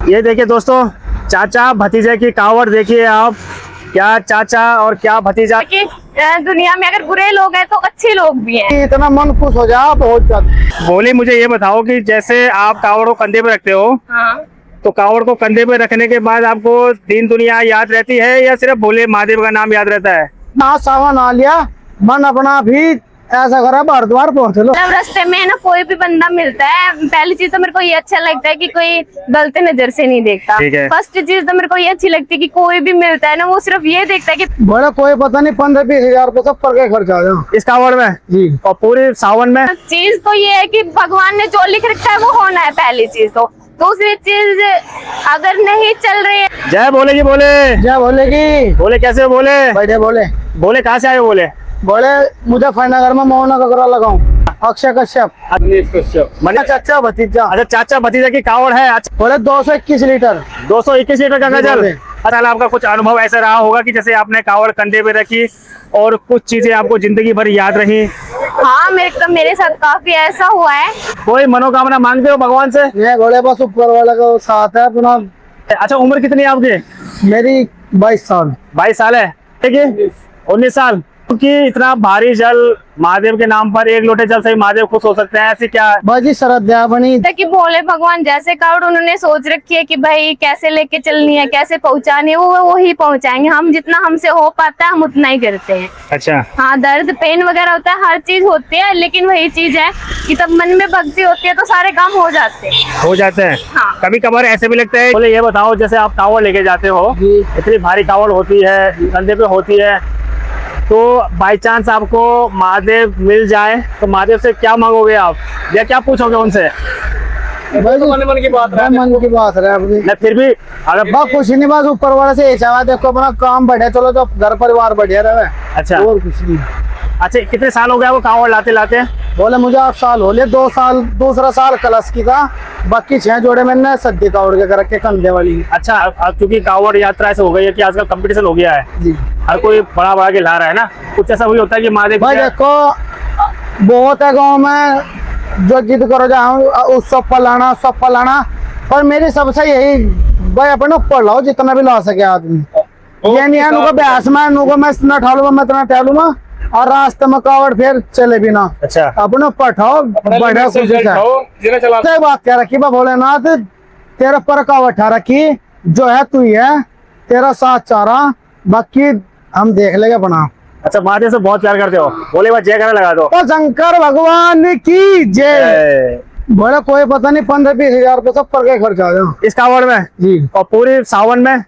ये देखिए दोस्तों, चाचा भतीजे की कावड़ देखिए आप। क्या चाचा और क्या भतीजा। दुनिया में अगर बुरे लोग हैं तो अच्छे लोग भी हैं। इतना मन खुश हो जाए बहुत ज्यादा। बोले मुझे ये बताओ कि जैसे आप कावड़ को कंधे पे रखते हो, हाँ। तो कावड़ को कंधे पे रखने के बाद आपको दीन दुनिया याद रहती है या सिर्फ भोले महादेव का नाम याद रहता है? ना सावन आ लिया, मन अपना भी ऐसा करा हरिद्वार पहुँच लो। जब रास्ते में ना कोई भी बंदा मिलता है, पहली चीज तो मेरे को ये अच्छा लगता है कि कोई गलत नजर से नहीं देखता। ठीक है। फर्स्ट चीज तो मेरे को ये अच्छी लगती है कि कोई भी मिलता है ना, वो सिर्फ ये देखता है कि बोला कोई पता नहीं 15-20 हजार रुपये सब पर के खर्च आ जाओ इस कावड़ में जी। और पूरे सावन में। चीज तो ये है कि भगवान ने जो लिख रखा है वो होना है, पहली चीज तो। दूसरी चीज, अगर नहीं चल रही है। जय बोले जी बोले। जय बोलेगी। बोले कैसे हो बोले? बैठे बोले। बोले कहाँ से आए हो बोले? बोले मुजफ्फरनगर में मोहन ककरा लगाऊं। अक्षय कश्यप। मने चाचा भतीजा। अच्छा, चाचा भतीजा की कावड़ है। अच्छा, बोले 221 लीटर। 221 लीटर गंगा जल। बोले। अच्छा, आपका कुछ अनुभव ऐसा रहा होगा कि जैसे आपने कावड़ कंधे पे रखी और कुछ चीजें आपको जिंदगी भर याद रही? हाँ, मेरे साथ काफी ऐसा हुआ है। कोई मनोकामना मांगते हो भगवान से? ये बोले बस ऊपर वाला का साथ है अपना। अच्छा, उम्र कितनी है आपकी? मेरी 22 साल। 22 साल है। ठीक है, 19 साल। कि इतना भारी जल महादेव के नाम पर, एक लोटे जल से ही महादेव खुश हो सकते हैं, ऐसी क्या? बाजी श्रद्धा बनी कि भोले भगवान जैसे कावड़ उन्होंने सोच रखी है कि भाई कैसे लेके चलनी है, कैसे पहुंचानी है, वो ही पहुंचाएंगे। हम जितना हमसे हो पाता है हम उतना ही करते हैं। अच्छा। हाँ, दर्द पेन वगैरह होता है, हर चीज होती है, लेकिन वही चीज है कि तब मन में भक्ति होती है तो सारे काम हो जाते हैं। हाँ। कभी कभार ऐसे भी लगता है। बोले ये बताओ, जैसे आप कावड़ लेके जाते हो, इतनी भारी कावड़ होती है, कंधे पे होती है, तो बाई चांस आपको महादेव मिल जाए तो महादेव से क्या मांगोगे आप, या क्या पूछोगे उनसे? मन की बात है अपनी। नहीं, फिर भी अगर बस कुछ नहीं, बस ऊपर वाले से चावा देखो अपना काम बढ़े, चलो तो घर परिवार बढ़िया रहे। अच्छा। और कुछ नहीं। अच्छा, कितने साल हो गए वो कावड़ लाते लाते? बोले मुझे 8 साल हो लिए। 2 साल, दूसरा साल कलश की था, बाकी 6 जोड़े मैंने सद्दी कावड़ के कर रखे कंधे वाली। अच्छा, अब क्योंकि कावड़ यात्रा ऐसे हो गई है कि आजकल कंपटीशन हो गया है जी। हर कोई बड़ा बड़ा के ला रहा है ना, कुछ ऐसा वही होता है कि महादेव भाई देखो बहुत है गाँव में जो जिद करो जाओ उत्सव पर लाना, पर मेरी सबसे यही भाई अपने ऊपर लाओ जितना भी ला सके आदमी। ये नहीं है नुको ब्यास में नुको मैं इतना ठालूंगा, मैं इतना टहलूंगा और रास्ते में कावड़ फिर चले भी ना। अच्छा। अपने ऊपर ठाओ, बढ़िया खुशी से बात कह रखी भोलेनाथ, तेरे पर कावड़ ठा रखी, जो है तू ही है, तेरा साथ चारा, बाकी हम देख लेंगे बना। अच्छा, महादेव से बहुत प्यार करते हो? बोले बात जयकारा लगा दो। तो शंकर भगवान की जय। बोले कोई पता नहीं 15-20 हजार रुपये सब पर के खर्च आ जाओ इस कावड़ में जी। और पूरे सावन में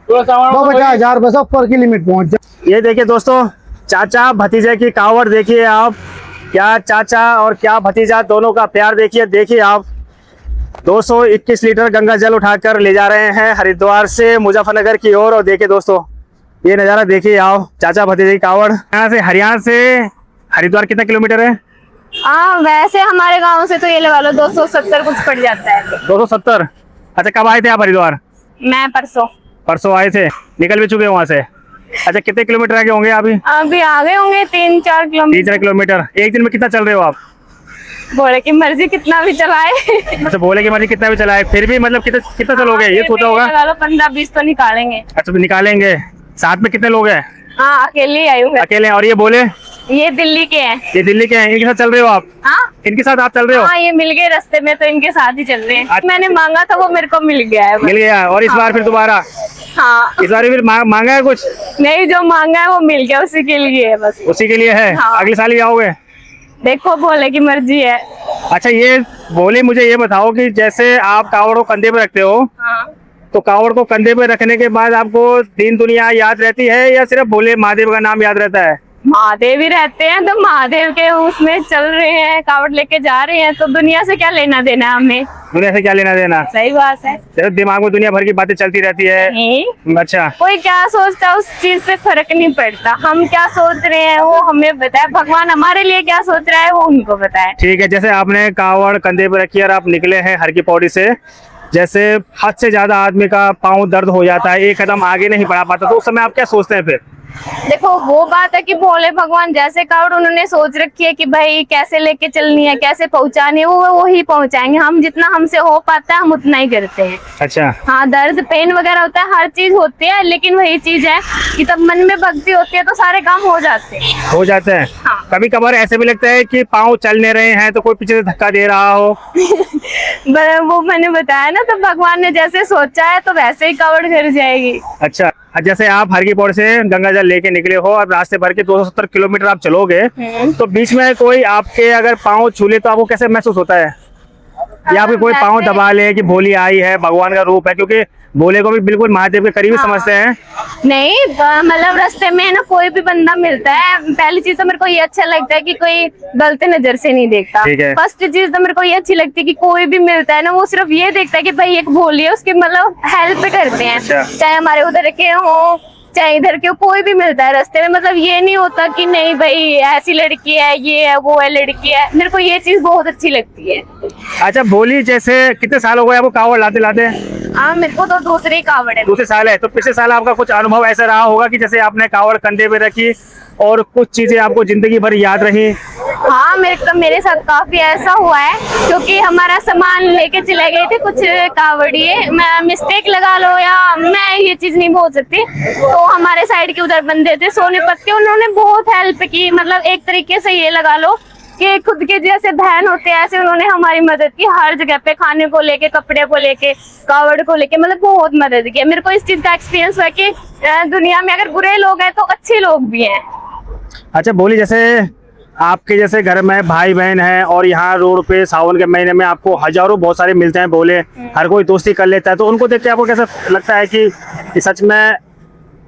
50,000 रुपये सब पर की लिमिट पहुंच जाए। ये देखिए दोस्तों, चाचा भतीजे की कावड़ देखिए आप। क्या चाचा और क्या भतीजा, दोनों का प्यार देखिए आप। 221 लीटर गंगा जल उठाकर ले जा रहे हैं हरिद्वार से मुजफ्फरनगर की ओर। और देखिए दोस्तों, ये नज़ारा देखिए आप, चाचा भतीजे की कावड़। हरियाणा से हरिद्वार कितना किलोमीटर है? हाँ, वैसे हमारे गांव से तो ये लगा लो 270 कुछ पड़ जाता है। 270। अच्छा, कब आए थे आप हरिद्वार? मैं परसों आए थे, निकल भी चुके वहाँ से। अच्छा, कितने किलोमीटर आगे होंगे अभी आ गए होंगे 3-4 किलोमीटर। 3-4 किलोमीटर। एक दिन में कितना चल रहे हो आप? भोले की मर्जी कितना भी चलाए। अच्छा, भोले की मर्जी कितना भी चलाए, फिर भी मतलब कितना चलोगे ये सोचा होगा? लगा लो 15-20 तो निकालेंगे। अच्छा, तो निकालेंगे। साथ में कितने लोग हैं? हाँ, अकेले ही आई हूँ। अकेले? और ये बोले? ये दिल्ली के हैं। ये दिल्ली के हैं, इनके साथ चल रहे हो आप? हाँ, इनके साथ आप चल रहे हो? हाँ, ये मिल गए रास्ते में तो इनके साथ ही चल रहे हैं। मैंने मांगा था वो मेरे को मिल गया है। मिल गया। और इस बार फिर दोबारा? हाँ। इस बार फिर मांगा है कुछ? नहीं, जो मांगा है वो मिल गया, उसी के लिए है बस। उसी के लिए है। हाँ। अगले साल ही आओगे? देखो, भोले की मर्जी है। अच्छा, ये बोले मुझे ये बताओ कि जैसे आप कावड़ को कंधे पे रखते हो, हाँ। तो कावड़ को कंधे पे रखने के बाद आपको दीन दुनिया याद रहती है या सिर्फ भोले महादेव का नाम याद रहता है? महादेव ही रहते हैं, तो महादेव के उसमें चल रहे हैं, कावड़ लेके जा रहे हैं, तो दुनिया से क्या लेना देना हमें? दुनिया से क्या लेना देना? सही बात है। सिर्फ दिमाग में दुनिया भर की बातें चलती रहती है। नहीं, अच्छा। कोई क्या सोचता है उस चीज से फर्क नहीं पड़ता। हम क्या सोच रहे हैं वो हमें बताए, भगवान हमारे लिए क्या सोच रहा है वो उनको बताए। ठीक है, जैसे आपने कावड़ कंधे पे रखी और आप निकले हैं हर की पौड़ी से, जैसे हद से ज्यादा आदमी का पाँव दर्द हो जाता है, एक कदम आगे नहीं बढ़ा पाता, तो उस समय आप क्या सोचते हैं फिर? देखो वो बात है कि भोले भगवान जैसे कावड़ उन्होंने सोच रखी है कि भाई कैसे लेके चलनी है, कैसे पहुंचानी है, वो ही पहुंचाएंगे। हम जितना हमसे हो पाता है हम उतना ही करते हैं। अच्छा। हाँ, दर्द पेन वगैरह होता है, हर चीज होती है, लेकिन वही चीज है कि तब मन में भक्ति होती है तो सारे काम हो जाते हैं। हाँ। कभी कभार ऐसे भी लगता है कि पाँव चल नहीं रहे हैं तो कोई पीछे से धक्का दे रहा हो। वो मैंने बताया ना, तो भगवान ने जैसे सोचा है तो वैसे ही कावड़ घर जाएगी। अच्छा, जैसे आप हर की पौड़ी से गंगा जल लेके निकले हो और रास्ते भर के 270 किलोमीटर आप चलोगे, तो बीच में कोई आपके अगर पाँव छूले तो आपको कैसे महसूस होता है? या आपके कोई पाँव दबा ले कि भोली आई है, भगवान का रूप है, क्योंकि भोले को भी बिल्कुल महादेव के करीब समझते हैं। नहीं, मतलब रास्ते में ना कोई भी बंदा मिलता है, पहली चीज तो मेरे को ये अच्छा लगता है कि कोई गलत नजर से नहीं देखता। फर्स्ट चीज तो मेरे को ये अच्छी लगती है कि कोई भी मिलता है ना, वो सिर्फ ये देखता है कि भाई एक भोली है, उसकी मतलब हेल्प करते हैं। चाहे हमारे उधर के हो चाहे इधर के, कोई भी मिलता है रास्ते में, मतलब ये नहीं होता कि नहीं भाई ऐसी लड़की है, ये है, वो है, लड़की है। मेरे को ये चीज बहुत अच्छी लगती है। अच्छा, भोली जैसे कितने साल हो गए आपको कावड़ लाते लाते? हाँ, मेरे को तो दूसरी कावड़ है। दूसरे साल है, तो पिछले साल आपका कुछ अनुभव ऐसा रहा होगा कि जैसे आपने कावड़ कंधे पे रखी और कुछ चीजें आपको जिंदगी भर याद रही? हाँ, मेरे साथ काफी ऐसा हुआ है, क्योंकि हमारा सामान लेके चले गए थे कुछ कावड़िए, मैं मिस्टेक लगा लो या मैं ये चीज नहीं बोल सकती, तो हमारे साइड के उधर बंदे थे सोनीपत के, उन्होंने बहुत हेल्प की। मतलब एक तरीके से ये लगा लो कि खुद के जैसे बहन होते हैं, ऐसे उन्होंने हमारी मदद की हर जगह पे, खाने को लेके, कपड़े को लेके, कावड़ को लेके, मतलब बहुत मदद की। मेरे को इस चीज का एक्सपीरियंस हुआ कि दुनिया में अगर बुरे लोग हैं तो अच्छे लोग भी हैं। अच्छा, भोली जैसे आपके जैसे घर में भाई बहन है और यहाँ रोड पे सावन के महीने में आपको हजारों बहुत सारे मिलते हैं भोले, हर कोई दोस्ती कर लेता है, तो उनको देख के आपको कैसा लगता है कि सच में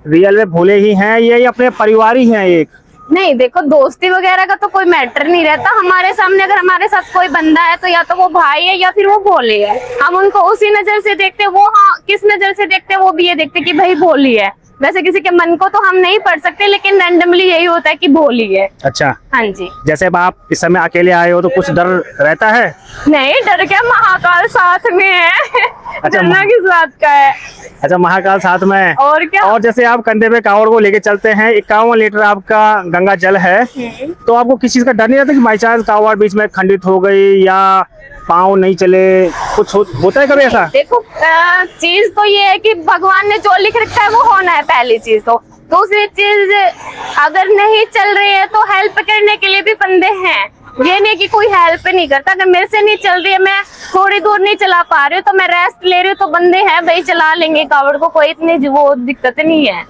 रियल में भोले ही हैं, ये अपने परिवार ही हैं एक? नहीं, देखो दोस्ती वगैरह का तो कोई मैटर नहीं रहता। हमारे सामने अगर हमारे साथ कोई बंदा है तो या तो वो भाई है या फिर वो भोले है। हम उनको उसी नजर से देखते हैं। वो हाँ किस नजर से देखते हैं वो भी ये देखते कि भाई भोली है। वैसे किसी के मन को तो हम नहीं पढ़ सकते, लेकिन रैंडमली यही होता है कि भोली है। अच्छा, हाँ जी। जैसे अब आप इस समय अकेले आए हो तो कुछ डर रहता है? नहीं, डर क्या, महाकाल साथ में है। अच्छा, डरना किस बात का है? अच्छा, महाकाल साथ में है। और क्या। और जैसे आप कंधे पे कावड़ को लेके चलते हैं, 51 लीटर आपका गंगा जल है, तो आपको किसी चीज का डर नहीं रहता कि बाई चांस कावड़ बीच में खंडित हो गई या पाँव नहीं चले, कुछ होता है कभी ऐसा? देखो, चीज तो ये है कि भगवान ने जो लिख रखा है वो होना है, पहली चीज तो। दूसरी चीज, अगर नहीं चल रही है तो हेल्प करने के लिए भी बंदे हैं। ये नहीं कि कोई हेल्प नहीं करता। अगर मेरे से नहीं चल रही है, मैं थोड़ी दूर नहीं चला पा रही हूँ तो मैं रेस्ट ले रही हूँ, तो बंदे हैं भाई चला लेंगे कावड़ को, कोई इतनी वो दिक्कत नहीं है।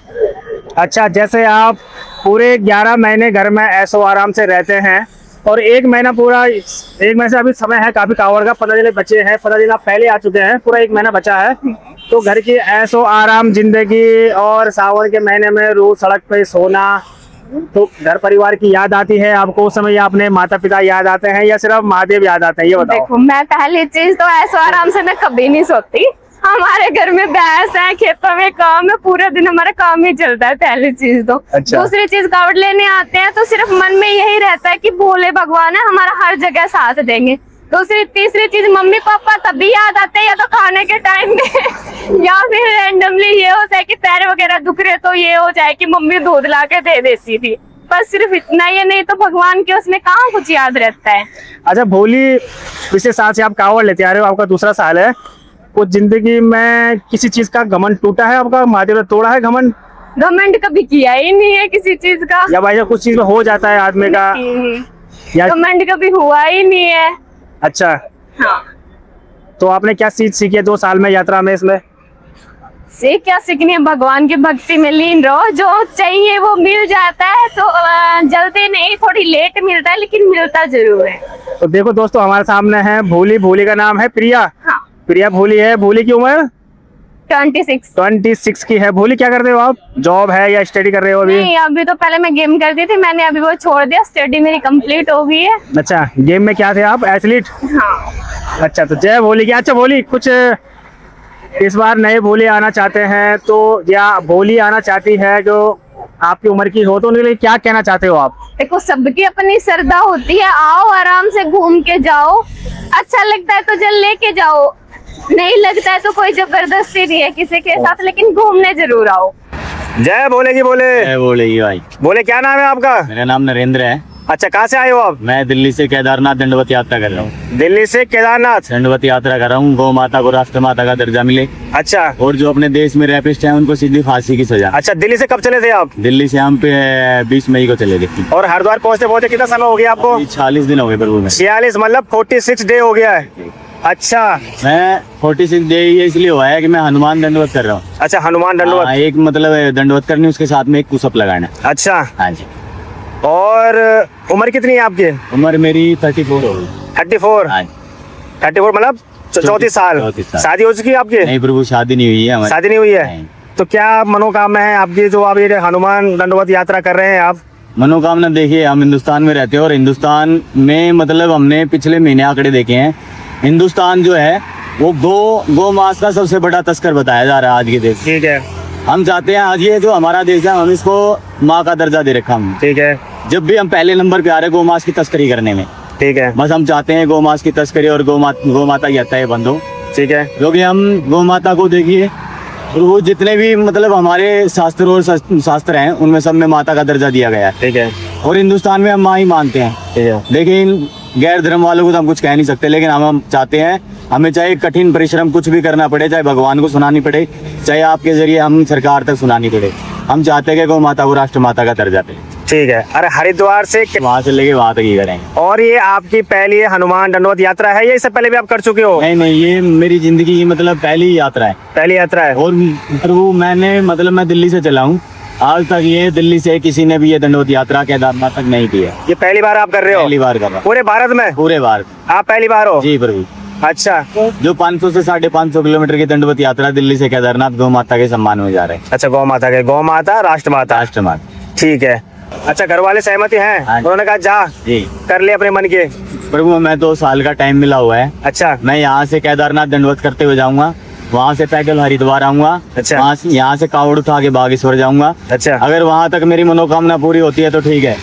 अच्छा, जैसे आप पूरे 11 महीने घर में ऐसो आराम से रहते हैं और एक महीना से अभी समय है काफी कावड़ का, 15 दिन बचे हैं, 15 दिन आप पहले आ चुके हैं, पूरा एक महीना बचा है, तो घर की ऐसो आराम जिंदगी और सावन के महीने में रोज सड़क पे सोना, तो घर परिवार की याद आती है आपको उस समय, या अपने माता पिता याद आते हैं या सिर्फ महादेव याद आते हैं, ये बताओ? देखो, मैं पहली चीज तो ऐसो आराम से मैं कभी नहीं सोती। हमारे घर में भैंस है, खेतों में काम है, पूरा दिन हमारा काम ही चलता है, पहली चीज तो। अच्छा। दूसरी चीज, कावड़ लेने आते हैं तो सिर्फ मन में यही रहता है कि भोले भगवान है, हमारा हर जगह साथ देंगे। तीसरी चीज, मम्मी पापा तभी याद आते हैं या तो खाने के टाइम में या फिर रैंडमली ये होता है कि पैर वगैरह दुख रहे तो ये हो जाए कि मम्मी दूध ला के दे देती थी, बस सिर्फ इतना ही। नहीं तो भगवान के उसमें कहाँ कुछ याद रहता है। अच्छा, भोली पिछले साल से आप कावड़ लेते आ रहे हो, आपका दूसरा साल है, कुछ जिंदगी में किसी चीज का घमंड टूटा है आपका? महादेव ने तोड़ा है घमंड? घमंड कभी किया ही नहीं है किसी चीज का। या भाई कुछ चीज में हो जाता है आदमी का, या घमंड कभी हुआ ही नहीं है। अच्छा। हाँ। तो आपने क्या सीख सीखी है 2 साल में यात्रा में? इसमें से क्या सीखनी है, भगवान की भक्ति में लीन रहो, जो चाहिए वो मिल जाता है। तो जल्दी नहीं, थोड़ी लेट मिलता है लेकिन मिलता जरूर है। तो देखो दोस्तों, हमारे सामने है भोली। भोली का नाम है प्रिया। हाँ। प्रिया भोली है। भोली की उम्र 26 की है। भोली, क्या करते हो आप? जॉब है या स्टडी कर रहे हो अभी? नहीं, अभी तो पहले मैं गेम करती थी, मैंने अभी वो छोड़ दिया, स्टडी मेरी कंप्लीट हो गई है। अच्छा, गेम में क्या थे आप? एथलीट? हाँ। अच्छा, तो जय भोली की। अच्छा भोली, कुछ इस बार नए भोली आना चाहते हैं तो, या भोली आना चाहती है जो आपकी उम्र की हो, तो उनके लिए क्या कहना चाहते हो आप? देखो, सबकी अपनी श्रद्धा होती है, आओ आराम से घूम के जाओ, अच्छा लगता है तो जल लेके जाओ, नहीं लगता है तो कोई जबरदस्ती नहीं है किसी के साथ, लेकिन घूमने जरूर आओ। जय बोले की बोले। बोलेगी भाई। बोले क्या नाम है आपका? मेरा नाम नरेंद्र है। अच्छा, कहाँ से आए हो आप? मैं दिल्ली से केदारनाथ दंडवत यात्रा कर रहा हूँ। दिल्ली से केदारनाथ दंडवत यात्रा कर रहा हूँ, गौ माता को राष्ट्र माता का दर्जा मिले अच्छा और जो अपने देश में रैपिस्ट हैं उनको सीधी फांसी की सजा। अच्छा, दिल्ली से कब चले थे आप? दिल्ली से हम पे 20 मई को चले थे। और हरिद्वार पहुंचते पहुंचते कितना समय हो गया आपको? 46 दिन हो गए प्रभु में। 46 मतलब 46 डे हो गया है। अच्छा मैं 46 डे ये इसलिए हुआ है कि मैं हनुमान दंडवत कर रहा हूँ। अच्छा, हनुमान दंडवत। एक मतलब दंडवत करनी, उसके साथ में एक पुशअप लगाना। अच्छा, हाँ जी। और उम्र कितनी है आपकी? उम्र मेरी 34 हो गई। 34? हाँ जी। 34 मतलब 34 साल। 34 साल। शादी हो चुकी है आपकी? नहीं प्रभु, शादी नहीं हुई है हमारी। शादी नहीं हुई है? नहीं। तो क्या मनोकामना है आपकी जो आप ये हनुमान दंडवत यात्रा कर रहे हैं आप? मनोकामना देखिए, हम हिंदुस्तान में रहते हैं और हिंदुस्तान में मतलब हमने पिछले महीने आंकड़े देखे हैं। हिंदुस्तान जो है वो गौ मांस का सबसे बड़ा तस्कर बताया जा रहा है आज के देश। ठीक है। हम चाहते हैं आज ये जो हमारा देश है हम इसको माँ का दर्जा दे रखा हम। ठीक है। जब भी हम पहले नंबर पे आ रहे गौ मांस की तस्करी करने में। ठीक है। बस हम चाहते हैं गौ मांस की तस्करी और गौ माता की हत्या बंद हो। ठीक है। क्योंकि हम गौ माता को देखिए, वो जितने भी मतलब हमारे शास्त्र और शास्त्र हैं उनमें सब में माता का दर्जा दिया गया है। ठीक है। और हिंदुस्तान में हम माँ ही मानते हैं। ठीक है। लेकिन गैर धर्म वालों को तो हम कुछ कह नहीं सकते, लेकिन हम चाहते हैं हमें चाहे कठिन परिश्रम कुछ भी करना पड़े, चाहे भगवान को सुनानी पड़े, चाहे आपके जरिए हम सरकार तक सुनानी पड़े, हम चाहते हैं कि गौ माता को राष्ट्र माता का दर्जा दे। ठीक है। अरे हरिद्वार से वहाँ से लेके वहाँ तक ही करेंगे। और ये आपकी पहली हनुमान दंडवत यात्रा है या इससे पहले भी आप कर चुके हो? नहीं, ये मेरी जिंदगी की मतलब पहली यात्रा है। पहली यात्रा है। और प्रभु मैंने मतलब मैं दिल्ली से चला हूँ, आज तक ये दिल्ली से किसी ने भी ये दंडवत यात्रा केदारनाथ तक नहीं की है। ये पहली बार आप कर रहे हो? पहली बार कर रहा हूँ पूरे भारत में? पूरे बार। आप पहली बार हो? जी प्रभु। अच्छा। जो 500 से 550 किलोमीटर की दंडवत यात्रा दिल्ली से केदारनाथ गौ माता के सम्मान में जा रहे हैं। अच्छा, गौ माता के, गौ माता राष्ट्र माता। राष्ट्र माता। ठीक है। अच्छा, घर वाले सहमति हैं? हाँ। उन्होंने कहा जा जी कर ले अपने मन के? प्रभु मैं 2 साल का टाइम मिला हुआ है। अच्छा। मैं यहाँ से केदारनाथ दंडवत करते हुए जाऊंगा, वहाँ से पैदल हरिद्वार आऊंगा, अच्छा। वहाँ से यहाँ से कावड़ उठा के बागेश्वर जाऊंगा। अच्छा। अगर वहाँ तक मेरी मनोकामना पूरी होती है तो ठीक है,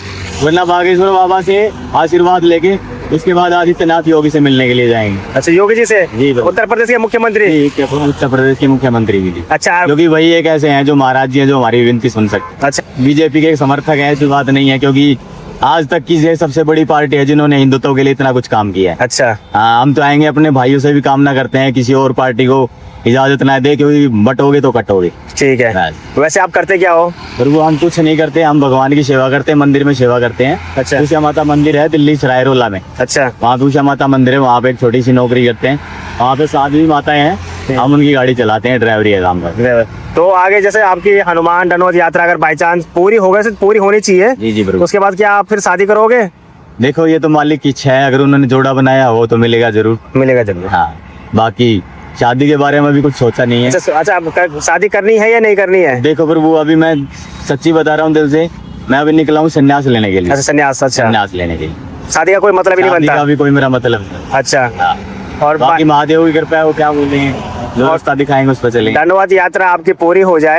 वरना बागेश्वर बाबा से आशीर्वाद लेके उसके बाद आदित्यनाथ योगी से मिलने के लिए जाएंगे। अच्छा, योगी जी से? जी बिल्कुल। उत्तर प्रदेश के मुख्यमंत्री? उत्तर प्रदेश के मुख्यमंत्री भी। अच्छा। क्योंकि वही एक ऐसे हैं जो महाराज जी हैं जो हमारी विनती सुन सकते। अच्छा। बीजेपी के समर्थक है ऐसी बात नहीं है, क्योंकि आज तक की ये सबसे बड़ी पार्टी है जिन्होंने हिंदुत्व के लिए इतना कुछ काम किया है। अच्छा। हाँ, हम तो आएंगे अपने भाइयों से भी कामना करते हैं किसी और पार्टी को इजाजत ना दे, क्योंकि बटोगे तो कटोगे। ठीक है। वैसे आप करते क्या हो? पर वो हम कुछ नहीं करते, हम भगवान की सेवा करते हैं, मंदिर में सेवा करते हैं। अच्छा। उषा माता मंदिर है दिल्ली सराय रोला में। अच्छा। वहाँ पे उषा माता मंदिर है, वहाँ पे एक छोटी सी नौकरी करते हैं। वहाँ पे 7 भी माताएं हैं, हम उनकी गाड़ी चलाते हैं, ड्राइवरी है काम पर। तो आगे जैसे आपकी हनुमान दंडवत यात्रा अगर बाई चांस पूरी हो गई, पूरी होनी चाहिए, जी जी तो बिल्कुल। उसके बाद क्या आप फिर शादी करोगे? देखो ये तो मालिक की इच्छा है, अगर उन्होंने जोड़ा बनाया हो तो मिलेगा जरूर। मिलेगा जरूर। हाँ, बाकी शादी के बारे में अभी कुछ सोचा नहीं है। अच्छा, आप शादी करनी है या नहीं करनी है? देखो प्रभु अभी मैं सच्ची बता रहा हूँ दिल से, मैं अभी निकला हूँ संन्यास लेने के लिए। अच्छा, संन्यास। अच्छा, संन्यास लेने के लिए। शादी का कोई मतलब ही नहीं शादी बनता? का भी कोई मेरा मतलब नहीं। अच्छा। हाँ। और बाकी महादेव की कृपा है, वो क्या बोलेंगे, जो रास्ता दिखाएंगे उस पर चलेंगे। दंडवत यात्रा आपकी पूरी हो जाए